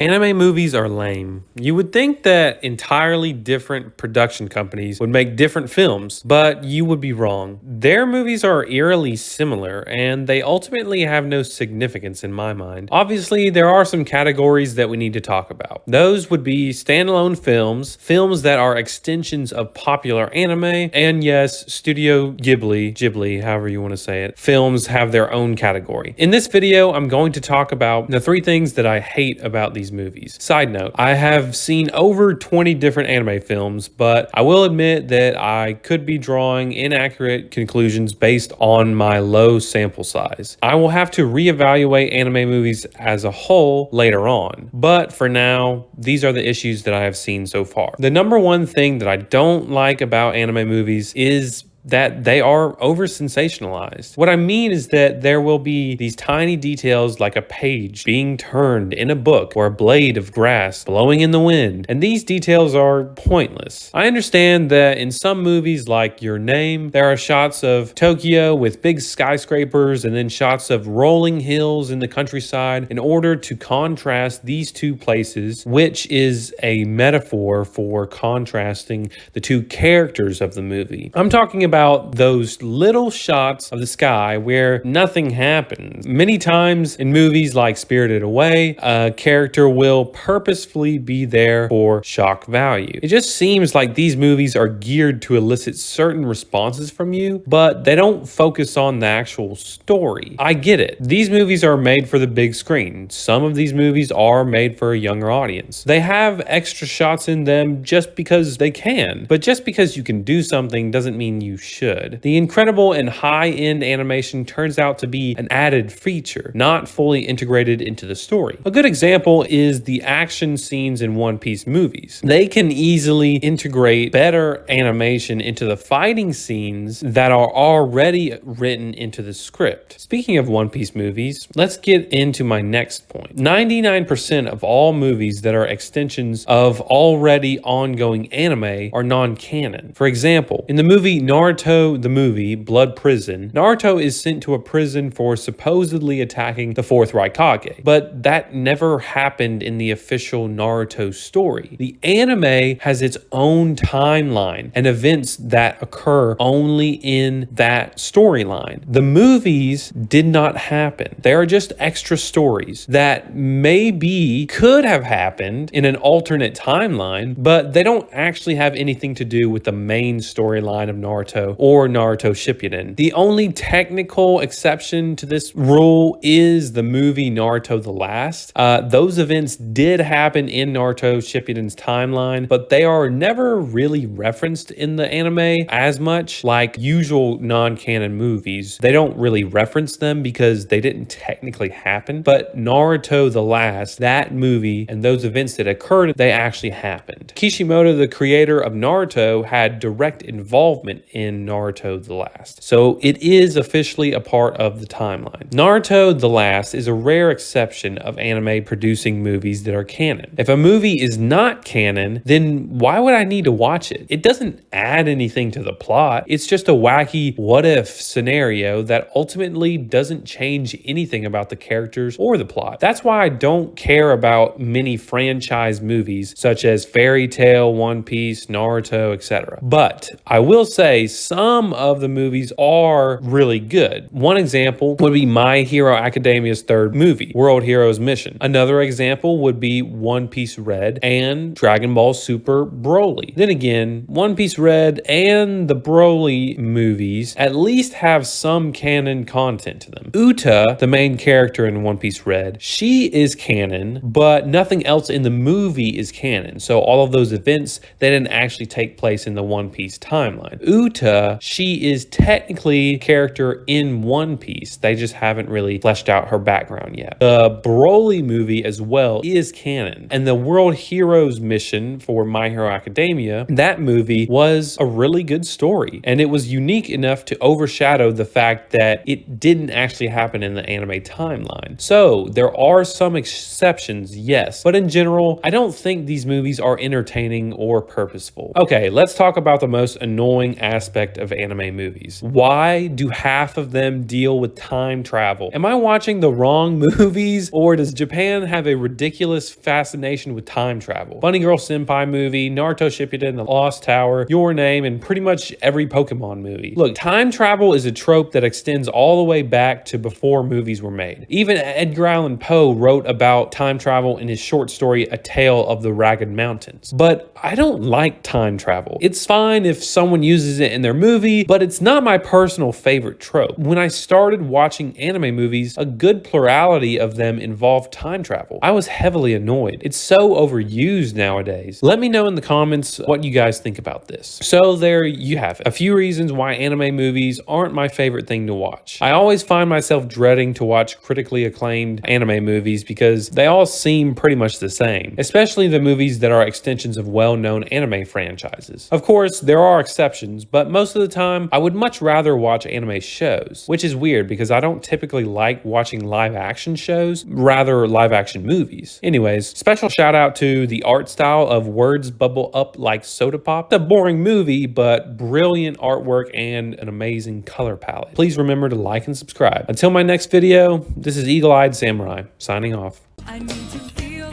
Anime movies are lame. You would think that entirely different production companies would make different films, but you would be wrong. Their movies are eerily similar, and they ultimately have no significance in my mind. Obviously, there are some categories that we need to talk about. Those would be standalone films, films that are extensions of popular anime, and yes, Studio Ghibli, however you want to say it, films have their own category. In this video, I'm going to talk about the 3 things that I hate about these movies. Side note, I have seen over 20 different anime films, but I will admit that I could be drawing inaccurate conclusions based on my low sample size. I will have to reevaluate anime movies as a whole later on, but for now, these are the issues that I have seen so far. The number one thing that I don't like about anime movies is that they are over-sensationalized. What I mean is that there will be these tiny details like a page being turned in a book or a blade of grass blowing in the wind, and these details are pointless. I understand that in some movies like Your Name, there are shots of Tokyo with big skyscrapers and then shots of rolling hills in the countryside in order to contrast these two places, which is a metaphor for contrasting the two characters of the movie. I'm talking about those little shots of the sky where nothing happens. Many times in movies like Spirited Away, a character will purposefully be there for shock value. It just seems like these movies are geared to elicit certain responses from you, but they don't focus on the actual story. I get it. These movies are made for the big screen. Some of these movies are made for a younger audience. They have extra shots in them just because they can, but just because you can do something doesn't mean you should. The incredible and high-end animation turns out to be an added feature, not fully integrated into the story. A good example is the action scenes in One Piece movies. They can easily integrate better animation into the fighting scenes that are already written into the script. Speaking of One Piece movies, let's get into my next point. 99% of all movies that are extensions of already ongoing anime are non-canon. For example, in the movie Naruto the movie, Blood Prison, Naruto is sent to a prison for supposedly attacking the 4th Raikage, but that never happened in the official Naruto story. The anime has its own timeline and events that occur only in that storyline. The movies did not happen. They are just extra stories that maybe could have happened in an alternate timeline, but they don't actually have anything to do with the main storyline of Naruto or Naruto Shippuden. The only technical exception to this rule is the movie Naruto the Last. Those events did happen in Naruto Shippuden's timeline, but they are never really referenced in the anime as much like usual non-canon movies. They don't really reference them because they didn't technically happen, but Naruto the Last, that movie and those events that occurred, they actually happened. Kishimoto, the creator of Naruto, had direct involvement in Naruto the Last, so it is officially a part of the timeline. Naruto the Last is a rare exception of anime producing movies that are canon. If a movie is not canon, then why would I need to watch it? It doesn't add anything to the plot. It's just a wacky what-if scenario that ultimately doesn't change anything about the characters or the plot. That's why I don't care about many franchise movies such as Fairy Tail, One Piece, Naruto, etc. But I will say some of the movies are really good. One example would be My Hero Academia's 3rd movie, World Heroes Mission. Another example would be One Piece Red and Dragon Ball Super Broly. Then again, One Piece Red and the Broly movies at least have some canon content to them. Uta, the main character in One Piece Red, she is canon, but nothing else in the movie is canon. So all of those events, they didn't actually take place in the One Piece timeline. Uta, she is technically a character in One Piece. They just haven't really fleshed out her background yet. The Broly movie as well is canon. And the World Heroes mission for My Hero Academia, that movie was a really good story. And it was unique enough to overshadow the fact that it didn't actually happen in the anime timeline. So there are some exceptions, yes. But in general, I don't think these movies are entertaining or purposeful. Okay, let's talk about the most annoying aspect aspect of anime movies. Why do half of them deal with time travel? Am I watching the wrong movies, or does Japan have a ridiculous fascination with time travel? Bunny Girl Senpai movie, Naruto Shippuden, The Lost Tower, Your Name, and pretty much every Pokemon movie. Look, time travel is a trope that extends all the way back to before movies were made. Even Edgar Allan Poe wrote about time travel in his short story A Tale of the Ragged Mountains. But I don't like time travel. It's fine if someone uses it in their movie, but it's not my personal favorite trope. When I started watching anime movies, a good plurality of them involved time travel. I was heavily annoyed. It's so overused nowadays. Let me know in the comments what you guys think about this. So there you have it. A few reasons why anime movies aren't my favorite thing to watch. I always find myself dreading to watch critically acclaimed anime movies because they all seem pretty much the same, especially the movies that are extensions of well-known anime franchises. Of course, there are exceptions, but most of the time, I would much rather watch anime shows, which is weird because I don't typically like watching live-action shows, rather live-action movies. Anyways, special shout out to the art style of Words Bubble Up Like Soda Pop. It's a boring movie, but brilliant artwork and an amazing color palette. Please remember to like and subscribe. Until my next video, this is Eagle-Eyed Samurai, signing off. I need to feel